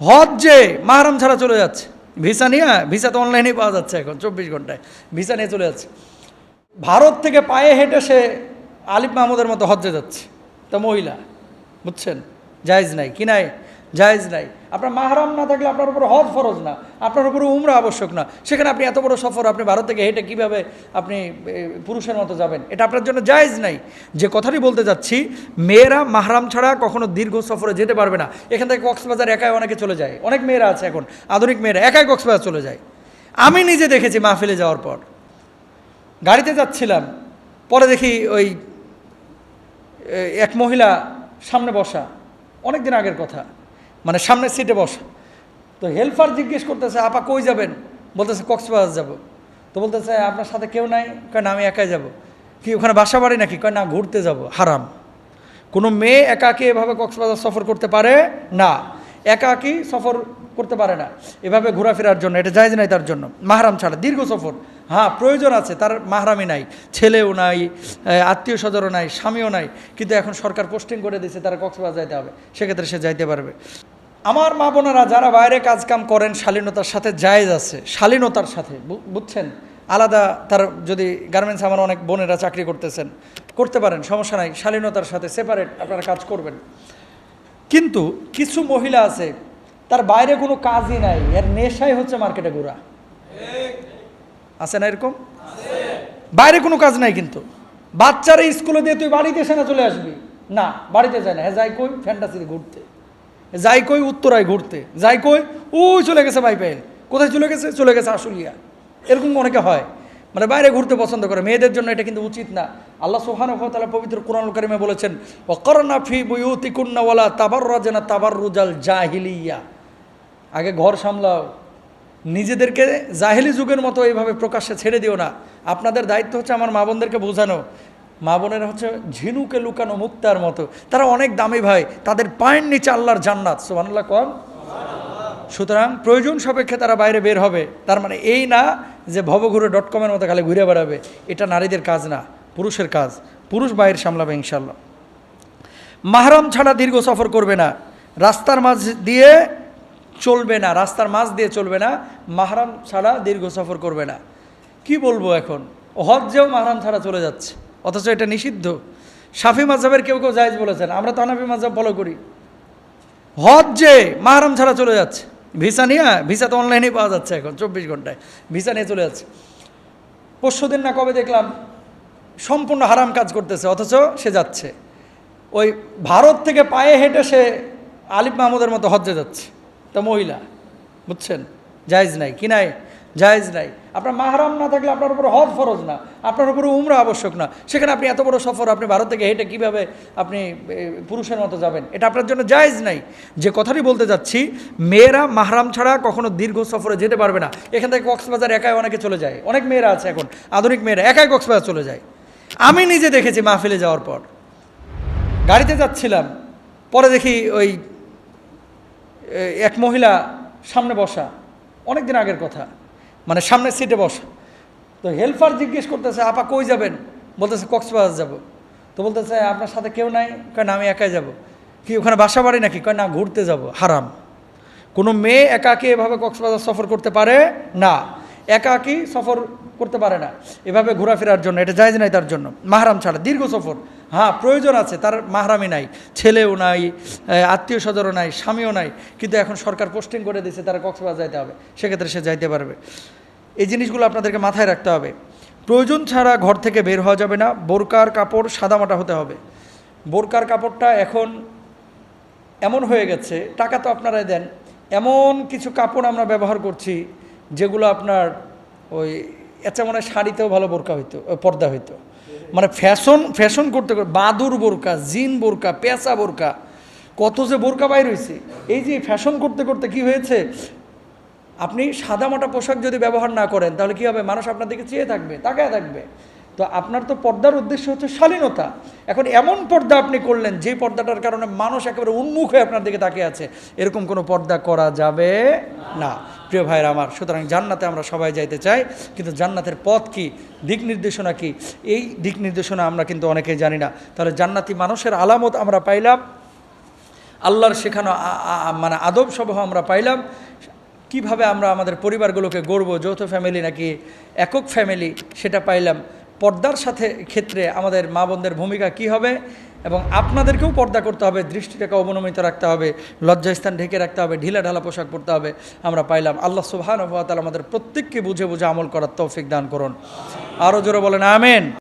হজ্জে মাহরাম ছাড়া চলে যাচ্ছে, ভিসা নিয়ে, ভিসা তো অনলাইনেই পাওয়া যাচ্ছে এখন 24 ঘন্টায়, ভিসা নিয়ে চলে যাচ্ছে। ভারত থেকে পায়ে হেঁটে সে আলিফ মাহমুদের মতো হজ্জে যাচ্ছে, তা মহিলা, বুঝছেন? জায়েজ নাই কি নাই? জায়েজ নাই। আপনার মাহরাম না থাকলে আপনার উপর হজ ফরজ না, আপনার উপরে উমরা আবশ্যক না, সেখানে আপনি এত বড় সফর আপনি ভারত থেকে হেঁটে কীভাবে আপনি পুরুষের মতো যাবেন? এটা আপনার জন্য জায়েজ নাই। যে কথাটি বলতে যাচ্ছি, মেয়েরা মাহরাম ছাড়া কখনো দীর্ঘ সফরে যেতে পারবে না। এখান থেকে কক্সবাজার একাই অনেকে চলে যায়, অনেক মেয়েরা আছে এখন, আধুনিক মেয়েরা একাই কক্সবাজার চলে যায়। আমি নিজে দেখেছি মাহফিলে যাওয়ার পর, গাড়িতে যাচ্ছিলাম, পরে দেখি ওই এক মহিলা সামনে বসা, অনেক দিন আগের কথা, মানে সামনের সিটে বসা। তো হেল্পার জিজ্ঞেস করতেছে, আপা কই যাবেন? বলতেছে কক্সবাজার যাব। তো বলতেছে আপনার সাথে কেউ নাই? কয় না, আমি একাই যাব। কি ওখানে বাসা বাড়ি নাকি? কয় না, ঘুরতে যাব। হারাম। কোনো মেয়ে একাকী এভাবে কক্সবাজার সফর করতে পারে না, একাকী সফর করতে পারে না এভাবে ঘোরাফেরার জন্য, এটা জায়েজ নাই তার জন্য, মাহরাম ছাড়া দীর্ঘ সফর। হ্যাঁ, প্রয়োজন আছে, তার মাহরামই নাই, ছেলেও নাই, আত্মীয় স্বজনও নাই, স্বামীও নাই, কিন্তু এখন সরকার পোস্টিং করে দিয়েছে তারা কক্সবাজার যাইতে হবে, সেক্ষেত্রে সে যাইতে পারবে। আমার মা বোনেরা যারা বাইরে কাজকাম করেন, শালীনতার সাথে জায়েজ আছে, শালীনতার সাথে, বুঝছেন? আলাদা, তার যদি গার্মেন্টস, আমার অনেক বোনেরা চাকরি করতেছেন, করতে পারেন, সমস্যা নাই, শালীনতার সাথে সেপারেট আপনারা কাজ করবেন। কিন্তু কিছু মহিলা আছে, তার বাইরে কোনো কাজই নাই, এর নেশাই হচ্ছে মার্কেটে ঘোরা। আছে না এরকম? বাইরে কোনো কাজ নাই, কিন্তু বাচ্চারা স্কুলে দিয়ে তুই বাড়িতে এসে না চলে আসবি, না বাড়িতে যায় না, হ্যাঁ যাই কই ফ্যান্টাসিতে ঘুরতে, যাই কই উত্তরায় ঘুরতে, যাই কই ওই চলে গেছে বাইপাইল, কোথায় চলে গেছে? চলে গেছে আশুলিয়া। এরকম অনেকে হয়, মানে বাইরে ঘুরতে পছন্দ করে। মেয়েদের জন্য এটা কিন্তু উচিত না। আল্লাহ সুবহানাহু ওয়া তাআলা পবিত্র কুরআনুল কারীমে বলেছেন, ওয়াকারনা ফি বুয়ুতিকুন্না ওয়ালা তাবাররাজনা তাবাররুজাল জাহিলিয়া। আগে ঘর সামলাও, নিজেদেরকে জাহেলি যুগের মতো এইভাবে প্রকাশ্যে ছেড়ে দিও না। আপনাদের দায়িত্ব হচ্ছে আমার মা বোনদেরকে বোঝানো। মা বোনেরা হচ্ছে ঝিনুকে লুকানো মুক্তার মতো, তারা অনেক দামি ভাই, তাদের পায়ের নিচে আল্লাহর জান্নাত। সুবহানাল্লাহ কম। সুতরাং প্রয়োজন সাপেক্ষে তারা বাইরে বের হবে, তার মানে এই না যে ভবঘুরে.com-এর মতো খালি ঘুরে বেড়াবে। এটা নারীদের কাজ না, পুরুষের কাজ। পুরুষ বাইরে সামলাবে ইনশাল্লাহ। মাহরাম ছাড়া দীর্ঘ সফর করবে না, রাস্তার মাঝ দিয়ে চলবে না, রাস্তার মাঝ দিয়ে চলবে না, মাহরাম ছাড়া দীর্ঘ সফর করবে না। কি বলবো এখন, হজ্জেও মাহরাম ছাড়া চলে যাচ্ছে, অথচ এটা নিষিদ্ধ। শাফি মাযহাবের কেউ কেউ জায়েজ বলেছেন, আমরা তো হানাফি মাযহাব ফলো করি। হজ্জে মাহরাম ছাড়া চলে যাচ্ছে, ভিসা নিয়ে, ভিসা তো অনলাইনেই পাওয়া যাচ্ছে এখন 24 ঘন্টায়, ভিসা নিয়ে চলে যাচ্ছে। পরশুদিন না কবে দেখলাম সম্পূর্ণ হারাম কাজ করতেছে, অথচ সে যাচ্ছে। ওই ভারত থেকে পায়ে হেঁটে সে আলিফ মাহমুদের মতো হজ্জে যাচ্ছে, তা মহিলা, বুঝছেন? জায়েজ নাই কি নাই? জায়েজ নাই। আপনার মাহরাম না থাকলে আপনার উপর হজ ফরজ না, আপনার উপরে উমরা আবশ্যক না, সেখানে আপনি এত বড় সফর আপনি ভারত থেকে হেঁটে কীভাবে আপনি পুরুষের মতো যাবেন? এটা আপনার জন্য জায়েজ নাই। যে কথাটি বলতে যাচ্ছি, মেয়েরা মাহরাম ছাড়া কখনো দীর্ঘ সফরে যেতে পারবে না। এখান থেকে কক্সবাজার একাই অনেকে চলে যায়, অনেক মেয়েরা আছে এখন, আধুনিক মেয়েরা একাই কক্সবাজার চলে যায়। আমি নিজে দেখেছি মাহফিলে যাওয়ার পর, গাড়িতে যাচ্ছিলাম, পরে দেখি ওই এক মহিলা সামনে বসা, অনেক দিন আগের কথা, মানে সামনের সিটে বসা। তো হেল্পার জিজ্ঞেস করতেছে, আপা কই যাবেন? বলতেছে কক্সবাজার যাব। তো বলতেছে আপনার সাথে কেউ নাই? কয় না, আমি একাই যাব। কি ওখানে বাসা বাড়ি নাকি? কয় না, ঘুরতে যাব। হারাম। কোনো মেয়ে একাকী এভাবে কক্সবাজার সফর করতে পারে না, একাকী সফর করতে পারে না এভাবে ঘোরাফেরার জন্য, এটা জায়েজ নাই তার জন্য, মাহরাম ছাড়া দীর্ঘ সফর। হ্যাঁ, প্রয়োজন আছে, তার মাহরামই নাই, ছেলেও নাই, আত্মীয় স্বজনও নাই, স্বামীও নাই, কিন্তু এখন সরকার পোস্টিং করে দিয়েছে তারা কক্সবাজার যাইতে হবে, সেক্ষেত্রে সে যাইতে পারবে। এই জিনিসগুলো আপনাদেরকে মাথায় রাখতে হবে। প্রয়োজন ছাড়া ঘর থেকে বের হওয়া যাবে না। বোরকার কাপড় সাদামাটা হতে হবে। বোরকার কাপড়টা এখন এমন হয়ে গেছে, টাকা তো আপনারাই দেন, এমন কিছু কাপড় আমরা ব্যবহার করছি যেগুলো আপনার ওই এত মনে হয় শাড়িতেও ভালো বোরকা হইতো, পর্দা হইতো, মানে ফ্যাশন করতে করতে বাদুর বোরকা, জিন বোরকা, পেঁচা বোরকা, কত যে বোরকা বাইর হয়েছে। এই যে ফ্যাশন করতে করতে কি হয়েছে, আপনি সাদামাটা পোশাক যদি ব্যবহার না করেন তাহলে কী হবে? মানুষ আপনার দিকে চেয়ে থাকবে, তাকায় থাকবে। তো আপনার তো পর্দার উদ্দেশ্য হচ্ছে শালীনতা। এখন এমন পর্দা আপনি করলেন যে পর্দাটার কারণে মানুষ একেবারে উন্মুখ হয়ে আপনার দিকে তাকিয়ে আছে, এরকম কোনো পর্দা করা যাবে না প্রিয় ভাইরা আমার। সুতরাং জান্নাতে আমরা সবাই যাইতে চাই, কিন্তু জান্নাতের পথ কি, দিক নির্দেশনা কি, এই দিক নির্দেশনা আমরা কিন্তু অনেকেই জানি না। তাহলে জান্নাতি মানুষের আলামত আমরা পাইলাম, আল্লাহর শেখানো মানে আদব সমূহ আমরা পাইলাম। কিভাবে আমরা আমাদের পরিবারগুলোকে গড়ব, যৌথ ফ্যামিলি নাকি একক ফ্যামিলি সেটা পাইলাম। পর্দার সাথে ক্ষেত্রে আমাদের মা বোনদের ভূমিকা কি হবে, এবং আপনাদেরকেও পর্দা করতে হবে, দৃষ্টিটাকে অবনমিত রাখতে হবে, লজ্জাস্থান ঢেকে রাখতে হবে, ঢিলা ঢালা পোশাক পরতে হবে, আমরা পাইলাম। আল্লাহ সুবহানাহু ওয়া তাআলা আমাদের প্রত্যেককে বুঝে বুঝে আমল করার তৌফিক দান করুন। আরও জোরে বলেন আমিন।